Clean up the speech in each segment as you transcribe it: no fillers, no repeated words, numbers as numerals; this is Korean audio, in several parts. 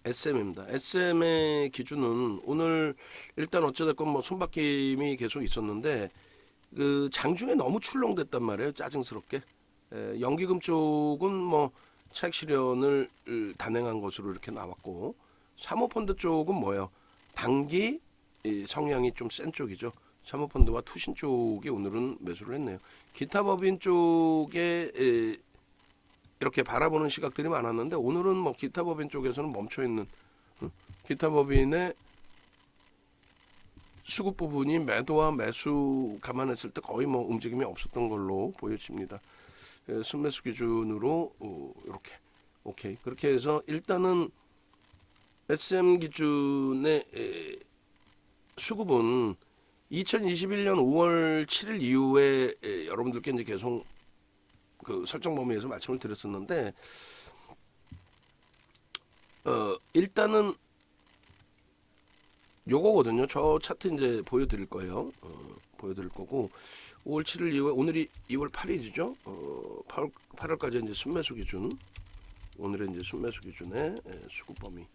SM입니다. SM의 기준은 오늘 일단 어찌됐건 뭐 손바뀜이 계속 있었는데 그 장중에 너무 출렁댔단 말이에요. 짜증스럽게. 연기금 쪽은 뭐 차익 실현을 단행한 것으로 이렇게 나왔고 사모펀드 쪽은 뭐예요? 단기 성향이 좀 센 쪽이죠. 사모펀드와 투신 쪽이 오늘은 매수를 했네요. 기타 법인 쪽에 이렇게 바라보는 시각들이 많았는데 오늘은 뭐 기타 법인 쪽에서는 멈춰 있는 기타 법인의 수급 부분이 매도와 매수 감안했을 때 거의 뭐 움직임이 없었던 걸로 보여집니다. 순매수 기준으로 이렇게 오케이 그렇게 해서 일단은 SM 기준의 수급은 2021년 5월 7일 이후에 여러분들께 이제 계속 그 설정 범위에서 말씀을 드렸었는데 일단은 요거거든요. 저 차트 이제 보여드릴 거예요. 보여드릴 거고 5월 7일 이후에 오늘이 2월 8일이죠. 8월까지 이제 순매수 기준 오늘의 이제 순매수 기준의 수급 범위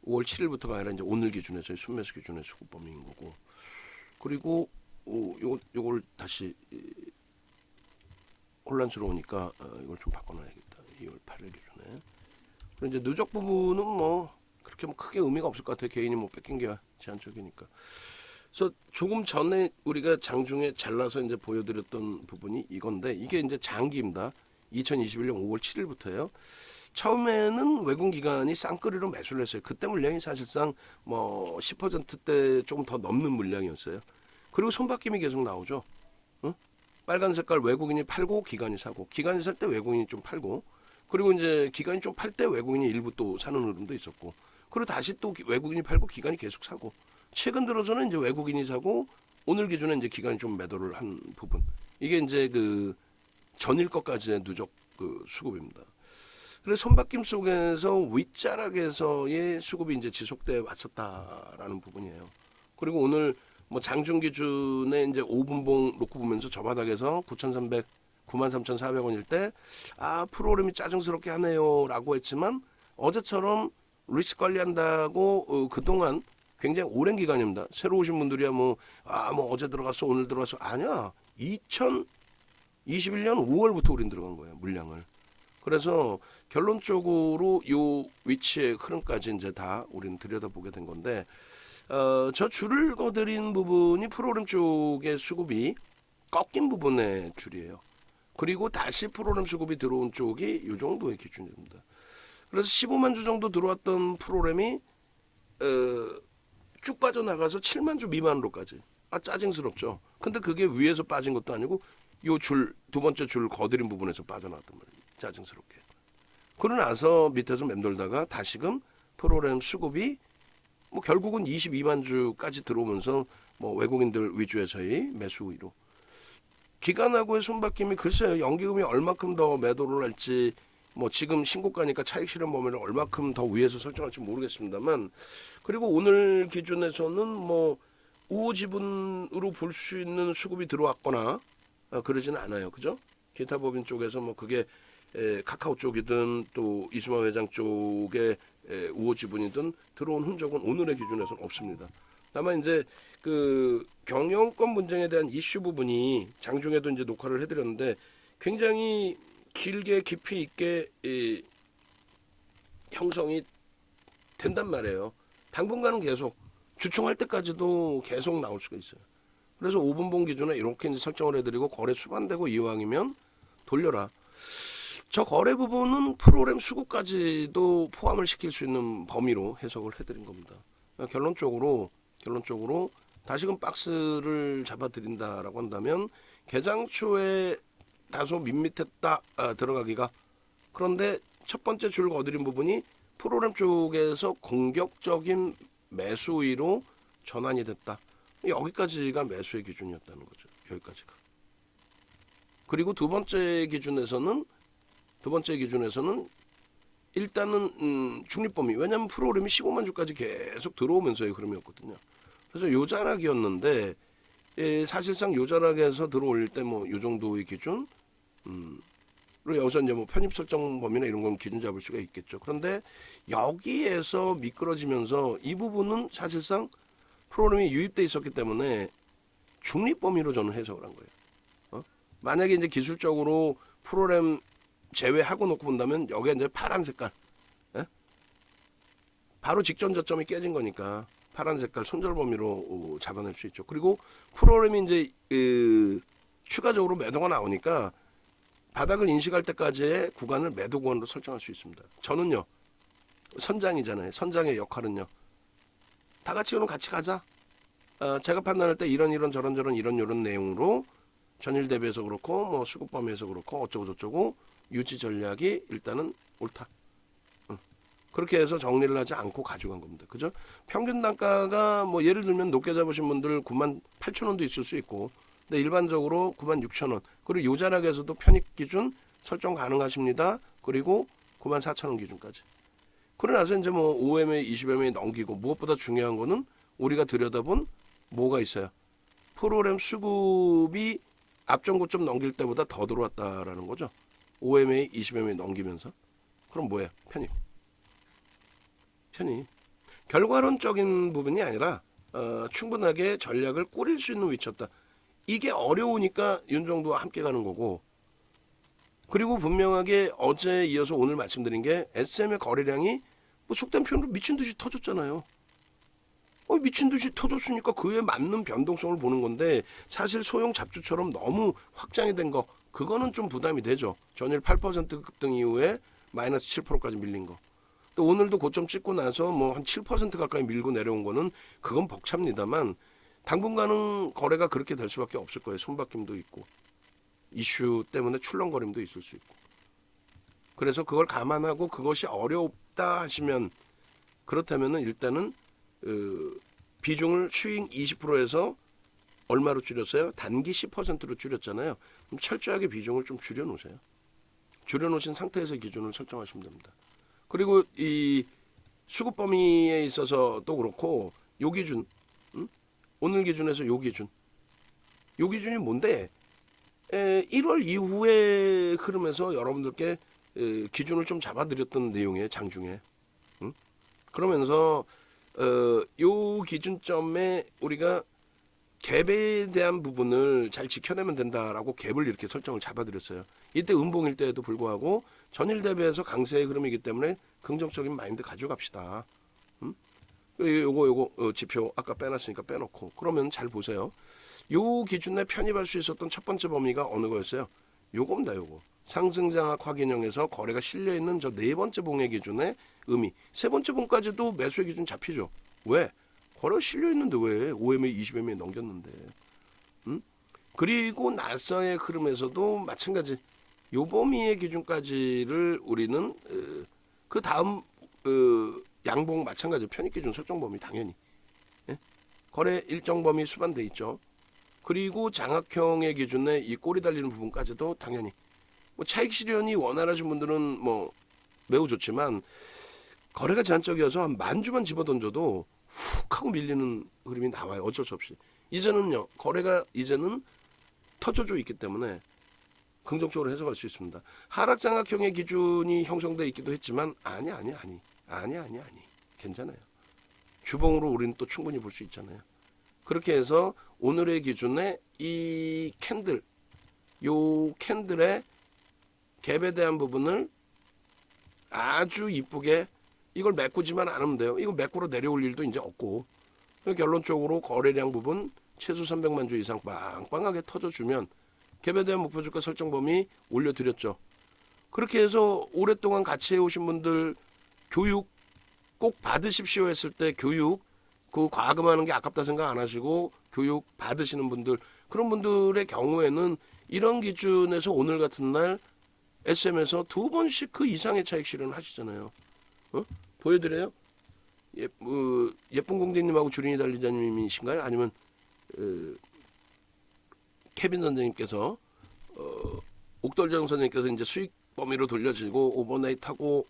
5월 7일부터가 아니라 이제 오늘 기준에서의 순매수 기준의 수급 범위인 거고 그리고 요걸 다시 혼란스러우니까 이걸 좀 바꿔놔야겠다. 2월 8일 기준에. 그리고 이제 누적 부분은 뭐 그렇게 뭐 크게 의미가 없을 것 같아요. 개인이 뭐 뺏긴 게 제한적이니까. 그래서 조금 전에 우리가 장중에 잘라서 이제 보여드렸던 부분이 이건데 이게 이제 장기입니다. 2021년 5월 7일부터예요. 처음에는 외국 기관이 쌍끌이로 매수를 했어요. 그때 물량이 사실상 뭐 10%대 조금 더 넘는 물량이었어요. 그리고 손바뀜이 계속 나오죠. 응? 빨간 색깔 외국인이 팔고 기관이 사고 기관이 살 때 외국인이 좀 팔고 그리고 이제 기관이 좀 팔 때 외국인이 일부 또 사는 흐름도 있었고 그리고 다시 또 외국인이 팔고 기관이 계속 사고 최근 들어서는 이제 외국인이 사고 오늘 기준에 이제 기관이 좀 매도를 한 부분 이게 이제 그 전일 것까지의 누적 그 수급입니다. 그래서 손바뀜 속에서 윗자락에서의 수급이 이제 지속돼 왔었다라는 부분이에요. 그리고 오늘 뭐 장중 기준에 이제 5분봉 놓고 보면서 저 바닥에서 9,300, 93,400원일 때 프로그램이 짜증스럽게 하네요라고 했지만 어제처럼 리스크 관리한다고 그동안 굉장히 오랜 기간입니다. 새로 오신 분들이야 뭐 어제 들어갔어 오늘 들어갔어 아니야 2021년 5월부터 우린 들어간 거예요 물량을. 그래서 결론적으로 요 위치의 흐름까지 이제 다 우리는 들여다보게 된 건데 저 줄을 거드린 부분이 프로그램 쪽의 수급이 꺾인 부분의 줄이에요. 그리고 다시 프로그램 수급이 들어온 쪽이 이 정도의 기준입니다. 그래서 15만 주 정도 들어왔던 프로그램이 쭉 빠져나가서 7만 주 미만으로까지. 짜증스럽죠. 근데 그게 위에서 빠진 것도 아니고 요 줄, 두 번째 줄 거드린 부분에서 빠져나왔단 말이에요. 짜증스럽게. 그러고 나서 밑에서 맴돌다가 다시금 프로그램 수급이 뭐 결국은 22만 주까지 들어오면서 뭐 외국인들 위주에서의 매수 위로. 기관하고의 손바뀜이 글쎄요. 연기금이 얼마큼 더 매도를 할지 뭐 지금 신고가니까 차익 실현 범위를 얼마큼 더 위에서 설정할지 모르겠습니다만 그리고 오늘 기준에서는 뭐 우호 지분으로 볼 수 있는 수급이 들어왔거나 그러지는 않아요. 그죠? 기타 법인 쪽에서 뭐 그게 카카오 쪽이든 또 이수만 회장 쪽의 우호 지분이든 들어온 흔적은 오늘의 기준에서는 없습니다. 다만 이제 그 경영권 분쟁에 대한 이슈 부분이 장중에도 이제 녹화를 해드렸는데 굉장히 길게 깊이 있게 형성이 된단 말이에요. 당분간은 계속 주총할 때까지도 계속 나올 수가 있어요. 그래서 5분봉 기준에 이렇게 이제 설정을 해드리고 거래 수반되고 이왕이면 돌려라. 저 거래 부분은 프로그램 수급까지도 포함을 시킬 수 있는 범위로 해석을 해드린 겁니다. 결론적으로 다시금 박스를 잡아드린다라고 한다면 개장 초에 다소 밋밋했다 들어가기가. 그런데 첫 번째 줄 거드린 부분이 프로그램 쪽에서 공격적인 매수위로 전환이 됐다. 여기까지가 매수의 기준이었다는 거죠. 여기까지가. 그리고 두 번째 기준에서는 일단은 중립범위. 왜냐하면 프로그램이 15만 주까지 계속 들어오면서의 흐름이었거든요. 그래서 요 자락이었는데 사실상 요 자락에서 들어올 때 뭐 요 정도의 기준 그리고 여기서 이제 뭐 편입 설정 범위나 이런 건 기준 잡을 수가 있겠죠. 그런데 여기에서 미끄러지면서 이 부분은 사실상 프로그램이 유입돼 있었기 때문에 중립 범위로 저는 해석을 한 거예요. 만약에 이제 기술적으로 프로그램 제외하고 놓고 본다면 여기에 이제 파란 색깔, 예? 바로 직전 저점이 깨진 거니까 파란 색깔 손절 범위로 잡아낼 수 있죠. 그리고 프로그램이 이제 추가적으로 매도가 나오니까 바닥을 인식할 때까지의 구간을 매도 구간으로 설정할 수 있습니다. 저는요, 선장이잖아요. 선장의 역할은요, 다 같이 그럼 같이 가자. 제가 판단할 때 이런 저런 이런 내용으로 전일 대비해서 그렇고 뭐 수급 범위에서 그렇고 어쩌고 저쩌고 유지 전략이 일단은 옳다. 그렇게 해서 정리를 하지 않고 가져간 겁니다. 그죠? 평균 단가가 뭐 예를 들면 높게 잡으신 분들 98,000원도 있을 수 있고, 근데 일반적으로 96,000원, 그리고 요 자락에서도 편입 기준 설정 가능하십니다. 그리고 94,000원 기준까지. 그러고 나서 이제 뭐 5MA, 20MA 넘기고, 무엇보다 중요한 거는 우리가 들여다본 뭐가 있어요. 프로그램 수급이 앞전 고점 넘길 때보다 더 들어왔다라는 거죠. 5MA, 20MA 넘기면서. 그럼 뭐예요? 편입. 결과론적인 부분이 아니라 충분하게 전략을 꾸릴 수 있는 위치였다. 이게 어려우니까 윤정도와 함께 가는 거고, 그리고 분명하게 어제 이어서 오늘 말씀드린 게 SM의 거래량이 뭐 속된 표현으로 미친 듯이 터졌잖아요. 미친 듯이 터졌으니까 그에 맞는 변동성을 보는 건데, 사실 소형 잡주처럼 너무 확장이 된 거, 그거는 좀 부담이 되죠. 전일 8% 급등 이후에 마이너스 7%까지 밀린 거. 또 오늘도 고점 찍고 나서 뭐 한 7% 가까이 밀고 내려온 거는 그건 벅찹니다만, 당분간은 거래가 그렇게 될 수밖에 없을 거예요. 손바뀜도 있고 이슈 때문에 출렁거림도 있을 수 있고. 그래서 그걸 감안하고 그것이 어렵다 하시면, 그렇다면은 일단은 비중을 스윙 20%에서 얼마로 줄였어요? 단기 10%로 줄였잖아요. 그럼 철저하게 비중을 좀 줄여놓으세요. 줄여놓으신 상태에서 기준을 설정하시면 됩니다. 그리고 이 수급 범위에 있어서도 그렇고, 요 기준, 오늘 기준에서 요 기준이 뭔데? 1월 이후의 흐름에서 여러분들께 기준을 좀 잡아드렸던 내용이에요. 장중에. 그러면서 요 기준점에 우리가 갭에 대한 부분을 잘 지켜내면 된다라고 갭을 이렇게 설정을 잡아드렸어요. 이때 음봉일 때에도 불구하고 전일 대비해서 강세의 흐름이기 때문에 긍정적인 마인드 가져갑시다. 요거 지표 아까 빼놨으니까 빼놓고, 그러면 잘 보세요. 요 기준에 편입할 수 있었던 첫 번째 범위가 어느 거였어요? 요겁니다. 요거 상승장악 확인형에서 거래가 실려있는 저 네 번째 봉의 기준의 의미. 세 번째 봉까지도 매수의 기준 잡히죠. 왜? 거래가 실려있는데 왜 5MA, 20MA 넘겼는데. 그리고 나서의 흐름에서도 마찬가지 요 범위의 기준까지를 우리는 그 다음 양봉 마찬가지 편입 기준 설정 범위 당연히, 예? 거래 일정 범위 수반돼 있죠. 그리고 장악형의 기준에 이 꼬리 달리는 부분까지도 당연히, 뭐 차익 실현이 원활하신 분들은 뭐 매우 좋지만, 거래가 제한적이어서 한 10,000주만 집어던져도 훅 하고 밀리는 흐름이 나와요. 어쩔 수 없이. 이제는요, 거래가 이제는 터져져 있기 때문에 긍정적으로 해석할 수 있습니다. 하락 장악형의 기준이 형성돼 있기도 했지만 아니 괜찮아요. 주봉으로 우리는 또 충분히 볼 수 있잖아요. 그렇게 해서 오늘의 기준에 이 캔들, 요 캔들의 갭에 대한 부분을 아주 이쁘게, 이걸 메꾸지만 않으면 돼요. 이거 메꾸러 내려올 일도 이제 없고, 결론적으로 거래량 부분 최소 300만 주 이상 빵빵하게 터져주면 갭에 대한 목표 주가 설정 범위 올려드렸죠. 그렇게 해서 오랫동안 같이 해오신 분들 교육 꼭 받으십시오 했을 때, 교육 그 과금하는 게 아깝다 생각 안 하시고 교육 받으시는 분들, 그런 분들의 경우에는 이런 기준에서 오늘 같은 날 SM에서 2번씩 그 이상의 차익 실현을 하시잖아요. 보여드려요? 예쁜 공대님하고 주린이 달리자님이신가요? 아니면 케빈 선생님께서 옥돌정 선생님께서 이제 수익 범위로 돌려지고 오버나잇 하고,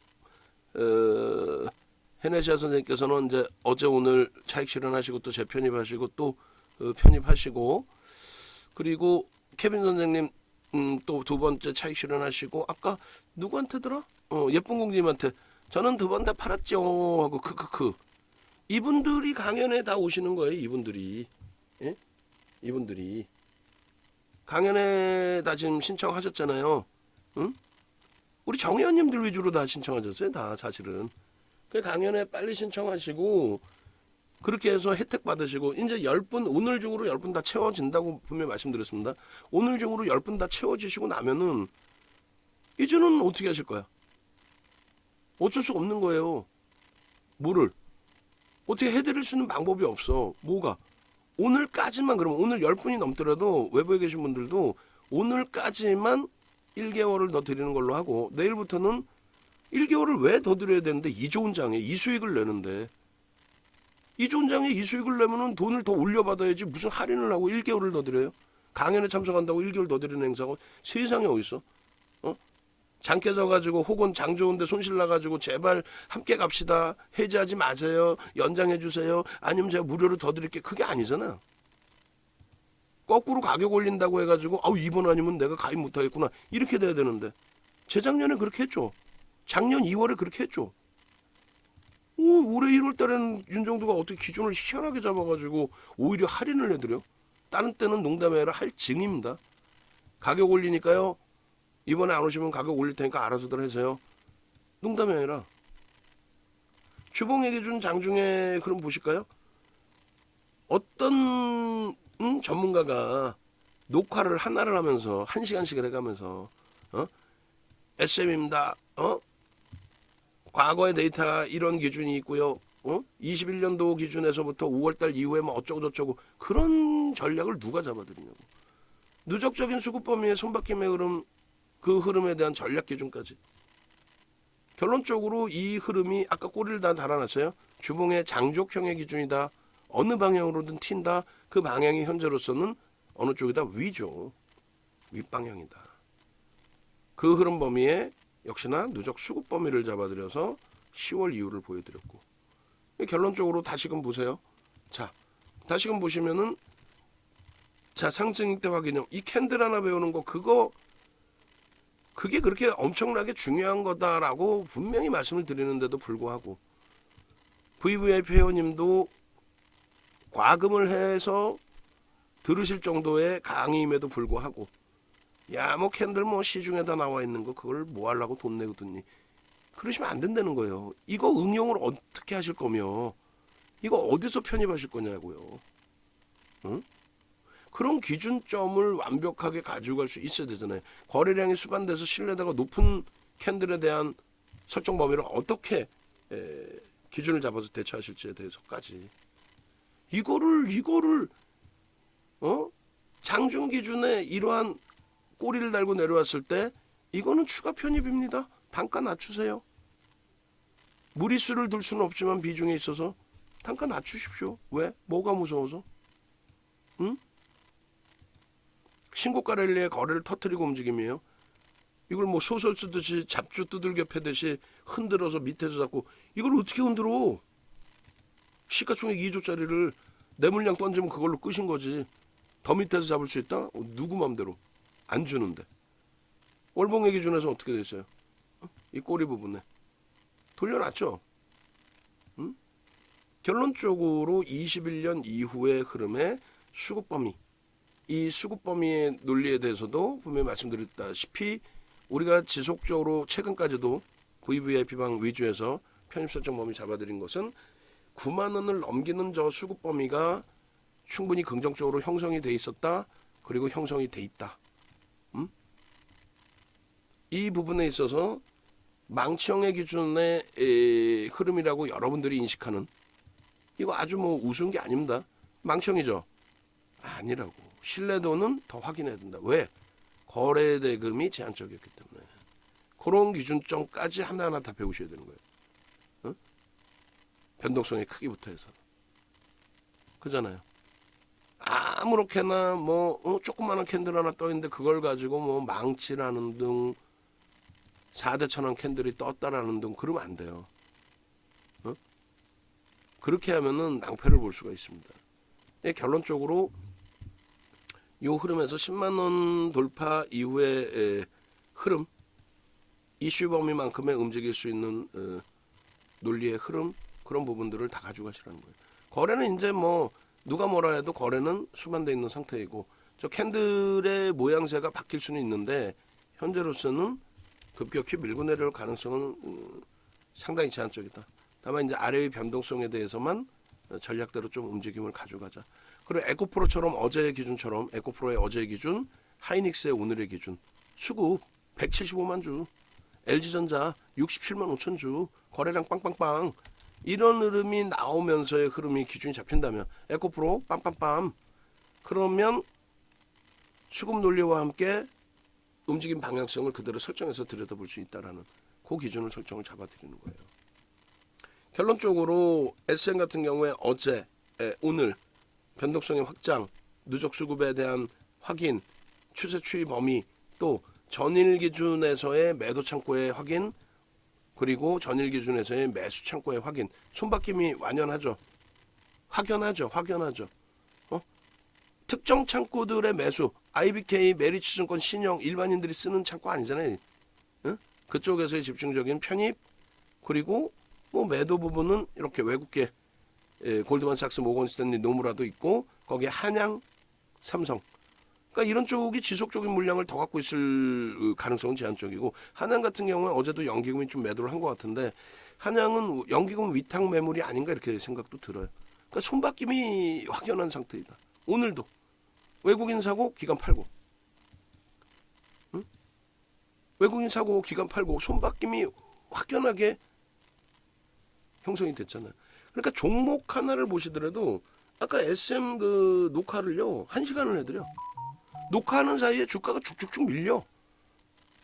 헤네시아 선생님께서는 이제 어제 오늘 차익 실현하시고 또 재편입하시고 또 편입하시고, 그리고 케빈 선생님 또 두 번째 차익 실현하시고 아까 누구한테더라? 예쁜 공주님한테 저는 두 번 다 팔았죠 하고 크크크. 이분들이 강연에 다 오시는 거예요. 이분들이. 예? 이분들이 강연에 다 지금 신청하셨잖아요. 응? 우리 정의원님들 위주로 다 신청하셨어요. 다 사실은. 그 강연에 빨리 신청하시고 그렇게 해서 혜택 받으시고 이제 10분 오늘 중으로 10분 다 채워진다고 분명히 말씀드렸습니다. 오늘 중으로 10분 다 채워지시고 나면은 이제는 어떻게 하실 거야? 어쩔 수 없는 거예요. 뭐를 어떻게 해드릴 수 있는 방법이 없어. 뭐가? 오늘까지만 그러면 오늘 10분이 넘더라도 외부에 계신 분들도 오늘까지만 1개월을 더 드리는 걸로 하고 내일부터는 1개월을 왜 더 드려야 되는데 이 좋은 장에 이 수익을 내는데 이 좋은 장에 이 수익을 내면은 돈을 더 올려받아야지 무슨 할인을 하고 1개월을 더 드려요? 강연에 참석한다고 1개월 더 드리는 행사가 세상에 어딨어? 장 깨져가지고 혹은 장 좋은데 손실 나가지고 제발 함께 갑시다. 해지하지 마세요. 연장해 주세요. 아니면 제가 무료로 더 드릴게. 그게 아니잖아. 거꾸로 가격 올린다고 해가지고 아우 이번 아니면 내가 가입 못하겠구나. 이렇게 돼야 되는데 재작년에 그렇게 했죠. 작년 2월에 그렇게 했죠. 올해 1월 달에는 윤정도가 어떻게 기준을 희한하게 잡아가지고 오히려 할인을 해드려. 다른 때는 농담해라 할 징입니다. 가격 올리니까요. 이번에 안 오시면 가격 올릴 테니까 알아서들 하세요. 농담이 아니라 주봉에 기준 장 중에 그럼 보실까요? 어떤 전문가가 녹화를 하나를 하면서 1시간씩을 해가면서 SM입니다. 과거의 데이터가 이런 기준이 있고요. 21년도 기준에서부터 5월달 이후에 뭐 어쩌고저쩌고 그런 전략을 누가 잡아드리냐고. 누적적인 수급 범위의 손바뀜의 흐름 그 흐름에 대한 전략 기준까지. 결론적으로 이 흐름이 아까 꼬리를 다 달아놨어요. 주봉의 장족형의 기준이다. 어느 방향으로든 튄다. 그 방향이 현재로서는 어느 쪽이다? 위죠. 윗방향이다. 그 흐름 범위에 역시나 누적 수급 범위를 잡아들여서 10월 이후를 보여드렸고 결론적으로 다시금 보세요. 자, 다시금 보시면은 자 상승익대 확인형 이 캔들 하나 배우는 거 그게 그렇게 엄청나게 중요한 거다라고 분명히 말씀을 드리는데도 불구하고 VVIP 회원님도 과금을 해서 들으실 정도의 강의임에도 불구하고 야 뭐 캔들 뭐 시중에다 나와 있는 거 그걸 뭐 하려고 돈 내고 듣니 그러시면 안 된다는 거예요. 이거 응용을 어떻게 하실 거며 이거 어디서 편입하실 거냐고요. 응? 그런 기준점을 완벽하게 가지고 갈 수 있어야 되잖아요. 거래량이 수반돼서 신뢰도가 높은 캔들에 대한 설정 범위를 어떻게 기준을 잡아서 대처하실지에 대해서까지 이거를 장중 기준에 이러한 꼬리를 달고 내려왔을 때 이거는 추가 편입입니다. 단가 낮추세요. 무리수를 둘 수는 없지만 비중에 있어서 단가 낮추십시오. 왜? 뭐가 무서워서? 응? 신고가 랠리의 거래를 터뜨리고 움직임이에요. 이걸 뭐 소설 쓰듯이 잡주 두들겨 패듯이 흔들어서 밑에서 잡고 이걸 어떻게 흔들어? 시가총액 2조짜리를 내 물량 던지면 그걸로 끝인 거지. 더 밑에서 잡을 수 있다? 누구 맘대로 안 주는데. 월봉의 기준에서 어떻게 됐어요? 이 꼬리 부분에 돌려놨죠. 응? 결론적으로 21년 이후의 흐름의 수급 범위 이 수급 범위의 논리에 대해서도 분명히 말씀드렸다시피 우리가 지속적으로 최근까지도 VVIP방 위주에서 편입 설정 범위 잡아드린 것은 9만 원을 넘기는 저 수급 범위가 충분히 긍정적으로 형성이 돼 있었다. 그리고 형성이 돼 있다. 이 부분에 있어서 망치형의 기준의 흐름이라고 여러분들이 인식하는 이거 아주 뭐 우스운 게 아닙니다. 망치형이죠. 아니라고. 신뢰도는 더 확인해야 된다. 왜? 거래 대금이 제한적이었기 때문에. 그런 기준점까지 하나하나 다 배우셔야 되는 거예요. 어? 변동성의 크기부터 해서. 그잖아요. 아무렇게나 뭐 조그마한 캔들 하나 떠 있는데 그걸 가지고 뭐 망치라는 등 4대 천왕 캔들이 떴다라는 등 그러면 안 돼요. 그렇게 하면은 낭패를 볼 수가 있습니다. 결론적으로 요 흐름에서 10만 원 돌파 이후의 흐름, 이슈 범위만큼의 움직일 수 있는 논리의 흐름, 그런 부분들을 다 가져가시라는 거예요. 거래는 이제 뭐 누가 뭐라 해도 거래는 수반돼 있는 상태이고, 저 캔들의 모양새가 바뀔 수는 있는데 현재로서는 급격히 밀고 내려올 가능성은 상당히 제한적이다. 다만 이제 아래의 변동성에 대해서만 전략대로 좀 움직임을 가져가자. 그리고 에코프로처럼 어제의 기준처럼, 에코프로의 어제의 기준, 하이닉스의 오늘의 기준, 수급 175만 주, LG전자 67만 5천 주, 거래량 빵빵빵, 이런 흐름이 나오면서의 흐름이 기준이 잡힌다면, 에코프로 빵빵빵, 그러면 수급 논리와 함께 움직임 방향성을 그대로 설정해서 들여다볼 수 있다라는 그 기준을 설정을 잡아드리는 거예요. 결론적으로 SM 같은 경우에 어제, 오늘 변동성의 확장, 누적 수급에 대한 확인, 추세 추이 범위, 또 전일 기준에서의 매도 창고의 확인, 그리고 전일 기준에서의 매수 창고의 확인, 손바뀜이 완연하죠. 확연하죠. 특정 창구들의 매수, IBK, 메리츠증권, 신영, 일반인들이 쓰는 창고 아니잖아요. 그쪽에서의 집중적인 편입, 그리고 뭐 매도 부분은 이렇게 외국계 골드만삭스, 모건스탠리, 노무라도 있고, 거기에 한양, 삼성, 그러니까 이런 쪽이 지속적인 물량을 더 갖고 있을 가능성은 제한적이고, 한양 같은 경우는 어제도 연기금이 좀 매도를 한 것 같은데, 한양은 연기금 위탁 매물이 아닌가 이렇게 생각도 들어요. 그러니까 손바뀜이 확연한 상태이다. 오늘도 외국인 사고 기관 팔고, 응? 외국인 사고 기관 팔고, 손바뀜이 확연하게 형성이 됐잖아요. 그러니까 종목 하나를 보시더라도 아까 SM 그 녹화를요 1시간을 해드려. 녹화하는 사이에 주가가 쭉쭉쭉 밀려.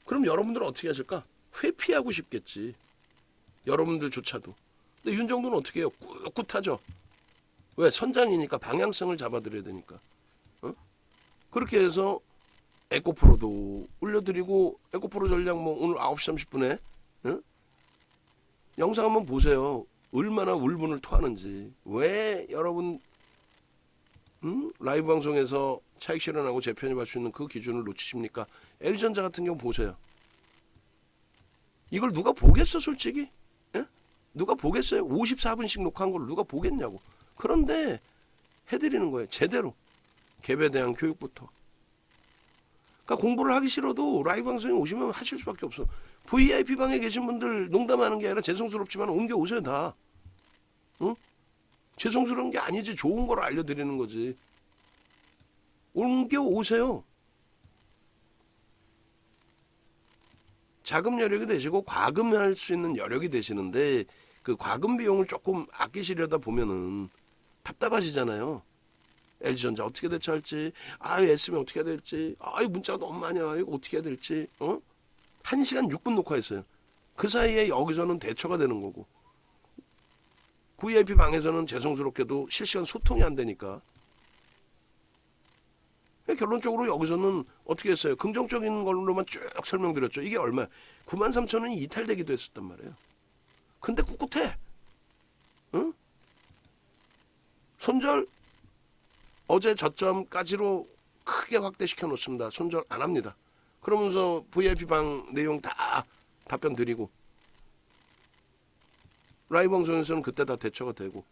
그럼 여러분들은 어떻게 하실까? 회피하고 싶겠지. 여러분들조차도. 근데 윤정도는 어떻게 해요? 꿋꿋하죠. 왜? 선장이니까 방향성을 잡아드려야 되니까. 그렇게 해서 에코프로도 올려드리고, 에코프로 전략 뭐 오늘 9시 30분에 영상 한번 보세요. 얼마나 울분을 토하는지. 왜 여러분 라이브 방송에서 차익 실현하고 재편입할 수 있는 그 기준을 놓치십니까? LG전자 같은 경우 보세요. 이걸 누가 보겠어 솔직히? 예? 누가 보겠어요? 54분씩 녹화한 걸 누가 보겠냐고. 그런데 해드리는 거예요. 제대로. 갭에 대한 교육부터. 그러니까 공부를 하기 싫어도 라이브 방송에 오시면 하실 수밖에 없어. VIP 방에 계신 분들 농담하는 게 아니라 죄송스럽지만 옮겨 오세요 다. 응? 죄송스러운 게 아니지, 좋은 걸 알려드리는 거지. 옮겨 오세요. 자금 여력이 되시고 과금할 수 있는 여력이 되시는데, 그 과금 비용을 조금 아끼시려다 보면은 답답하시잖아요. LG전자 어떻게 대처할지, SM 어떻게 해야 될지, 문자가 너무 많이 와요. 이거 어떻게 해야 될지. 1시간 6분 녹화했어요. 그 사이에 여기서는 대처가 되는 거고, VIP 방에서는 죄송스럽게도 실시간 소통이 안 되니까. 결론적으로 여기서는 어떻게 했어요? 긍정적인 걸로만 쭉 설명드렸죠. 이게 얼마야? 93,000원이 이탈되기도 했었단 말이에요. 근데 꿋꿋해. 응? 손절 어제 저점까지로 크게 확대시켜 놓습니다. 손절 안 합니다. 그러면서 VIP 방 내용 다 답변 드리고, 라이브 방송에서는 그때 다 대처가 되고,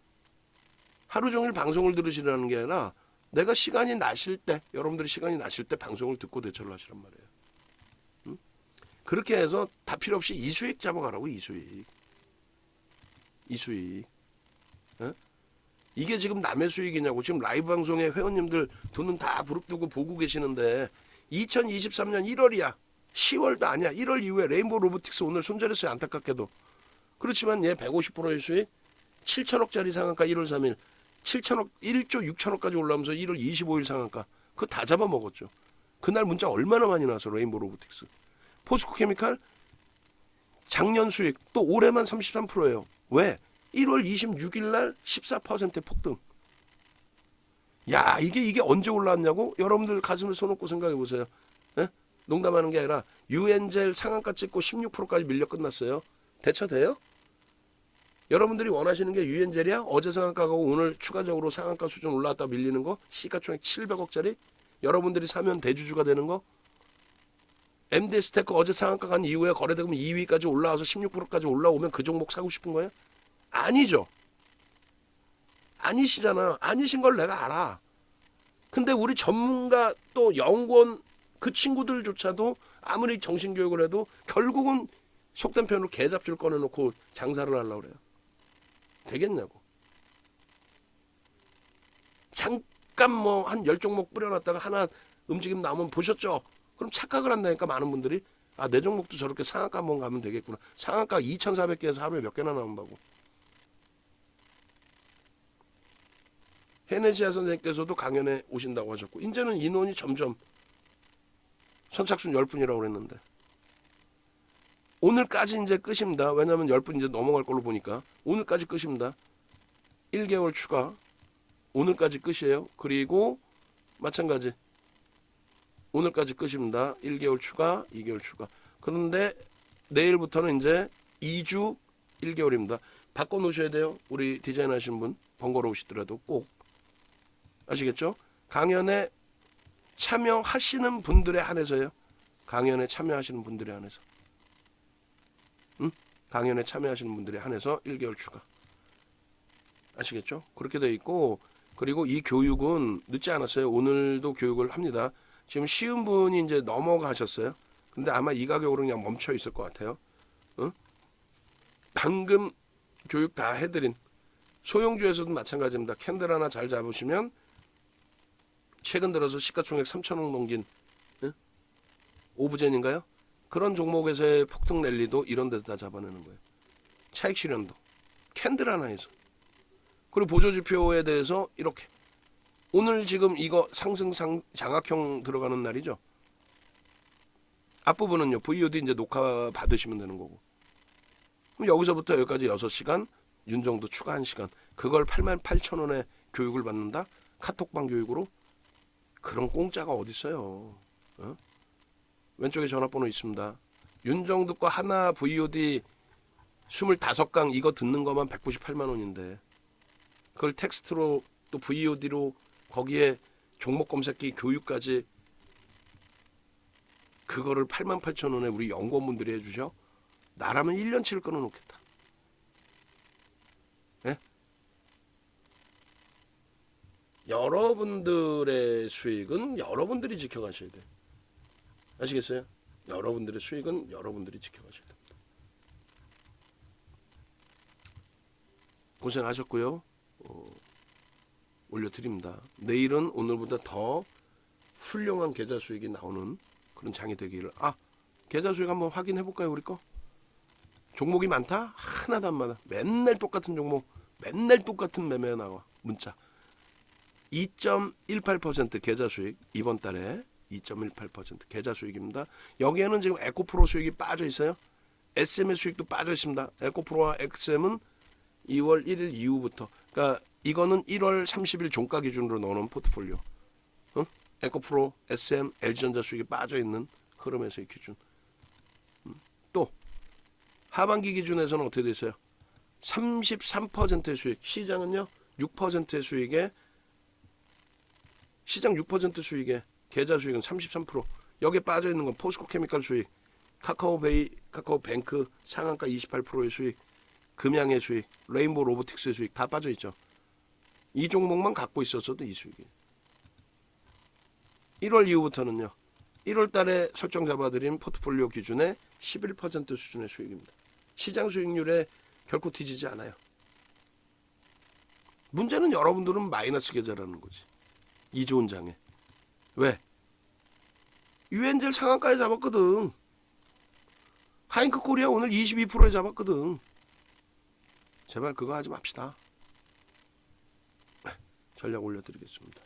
하루 종일 방송을 들으시라는 게 아니라 내가 시간이 나실 때, 여러분들이 시간이 나실 때 방송을 듣고 대처를 하시란 말이에요. 응? 그렇게 해서 다 필요 없이 이수익 잡아가라고. 이수익. 에? 이게 지금 남의 수익이냐고. 지금 라이브 방송에 회원님들 두 눈 다 부릅뜨고 보고 계시는데 2023년 1월이야. 10월도 아니야. 1월 이후에 레인보우 로보틱스 오늘 손절했어요. 안타깝게도. 그렇지만 얘 150%의 수익, 7천억짜리 상한가 1월 3일, 7천억, 1조 6천억까지 올라오면서 1월 25일 상한가. 그거 다 잡아먹었죠. 그날 문자 얼마나 많이 나와서 레인보우 로보틱스. 포스코 케미칼 작년 수익 또 올해만 33%예요. 왜? 1월 26일 날 14% 폭등. 야, 이게 언제 올라왔냐고? 여러분들 가슴을 손놓고 생각해 보세요. 에? 농담하는 게 아니라 유엔젤 상한가 찍고 16%까지 밀려 끝났어요. 대처돼요? 여러분들이 원하시는 게 유엔젤이야? 어제 상한가가 오늘 추가적으로 상한가 수준 올라왔다 밀리는 거? 시가총액 700억짜리? 여러분들이 사면 대주주가 되는 거? MD스테크 어제 상한가 간 이후에 거래되면 2위까지 올라와서 16%까지 올라오면 그 종목 사고 싶은 거예요? 아니죠. 아니시잖아. 아니신 걸 내가 알아. 근데 우리 전문가 또 연구원 그 친구들조차도 아무리 정신교육을 해도 결국은 속된 표현으로 개잡줄 꺼내놓고 장사를 하려고 그래요. 되겠냐고. 잠깐 뭐 한 10종목 뿌려놨다가 하나 움직임 나오면 보셨죠? 그럼 착각을 한다니까 많은 분들이. 아, 내 종목도 저렇게 상한가 한번 가면 되겠구나. 상한가 2,400개에서 하루에 몇 개나 나온다고. 헤네시아 선생님께서도 강연에 오신다고 하셨고 이제는 인원이 점점 선착순 10분이라고 그랬는데 오늘까지 이제 끝입니다. 왜냐하면 10분 이제 넘어갈 걸로 보니까 오늘까지 끝입니다. 1개월 추가 오늘까지 끝이에요. 그리고 마찬가지 오늘까지 끝입니다. 1개월 추가 2개월 추가. 그런데 내일부터는 이제 2주 1개월입니다. 바꿔놓으셔야 돼요. 우리 디자인 하시는 분 번거로우시더라도 꼭 아시겠죠? 강연에 참여하시는 분들에 한해서요. 강연에 참여하시는 분들에 한해서. 응? 강연에 참여하시는 분들에 한해서 1개월 추가. 아시겠죠? 그렇게 돼 있고 그리고 이 교육은 늦지 않았어요. 오늘도 교육을 합니다. 지금 쉬운 분이 이제 넘어가셨어요. 근데 아마 이 가격으로 그냥 멈춰 있을 것 같아요. 응? 방금 교육 다 해드린 소형주에서도 마찬가지입니다. 캔들 하나 잘 잡으시면 최근 들어서 시가총액 3천억 넘긴 오브젠인가요? 그런 종목에서의 폭등 랠리도 이런 데서 다 잡아내는 거예요. 차익 실현도 캔들 하나에서. 그리고 보조지표에 대해서 이렇게 오늘 지금 이거 상승 장악형 들어가는 날이죠. 앞부분은요. VOD 이제 녹화 받으시면 되는 거고. 그럼 여기서부터 여기까지 6시간 윤정도 추가 1시간. 그걸 88,000원에 교육을 받는다? 카톡방 교육으로? 그런 공짜가 어디 있어요. 어? 왼쪽에 전화번호 있습니다. 윤정도 거 하나 VOD 25강 이거 듣는 것만 198만 원인데 그걸 텍스트로 또 VOD로 거기에 종목 검색기 교육까지 그거를 88,000원에 우리 연구원분들이 해주죠. 나라면 1년치를 끊어놓겠다. 예? 여러분들의 수익은 여러분들이 지켜가셔야 돼요. 아시겠어요? 여러분들의 수익은 여러분들이 지켜가셔야 됩니다. 고생하셨고요. 올려드립니다. 내일은 오늘보다 더 훌륭한 계좌 수익이 나오는 그런 장이 되기를. 계좌 수익 한번 확인해 볼까요? 우리 거? 종목이 많다? 하나도 안 많아. 맨날 똑같은 종목, 맨날 똑같은 매매 나와. 문자. 2.18% 계좌 수익 이번 달에 2.18% 계좌 수익입니다. 여기에는 지금 에코프로 수익이 빠져 있어요. SM의 수익도 빠져 있습니다. 에코프로와 XM은 2월 1일 이후부터. 그러니까 이거는 1월 30일 종가 기준으로 넣어놓은 포트폴리오. 응? 에코프로, SM, LG전자 수익이 빠져 있는 흐름에서의 기준. 또 하반기 기준에서는 어떻게 됐어요? 33%의 수익. 시장은요 6%의 수익에 시장 6% 수익에 계좌 수익은 33%. 여기에 빠져 있는 건 포스코 케미칼 수익, 카카오베이, 카카오뱅크 상한가 28%의 수익, 금양의 수익, 레인보우 로보틱스의 수익 다 빠져 있죠. 이 종목만 갖고 있었어도 이 수익이. 1월 이후부터는요. 1월 달에 설정 잡아드린 포트폴리오 기준의 11% 수준의 수익입니다. 시장 수익률에 결코 뒤지지 않아요. 문제는 여러분들은 마이너스 계좌라는 거지. 이 좋은 장에. 왜? 유엔젤 상한가에 잡았거든. 하잉크 코리아 오늘 22%에 잡았거든. 제발 그거 하지 맙시다. 전략 올려드리겠습니다.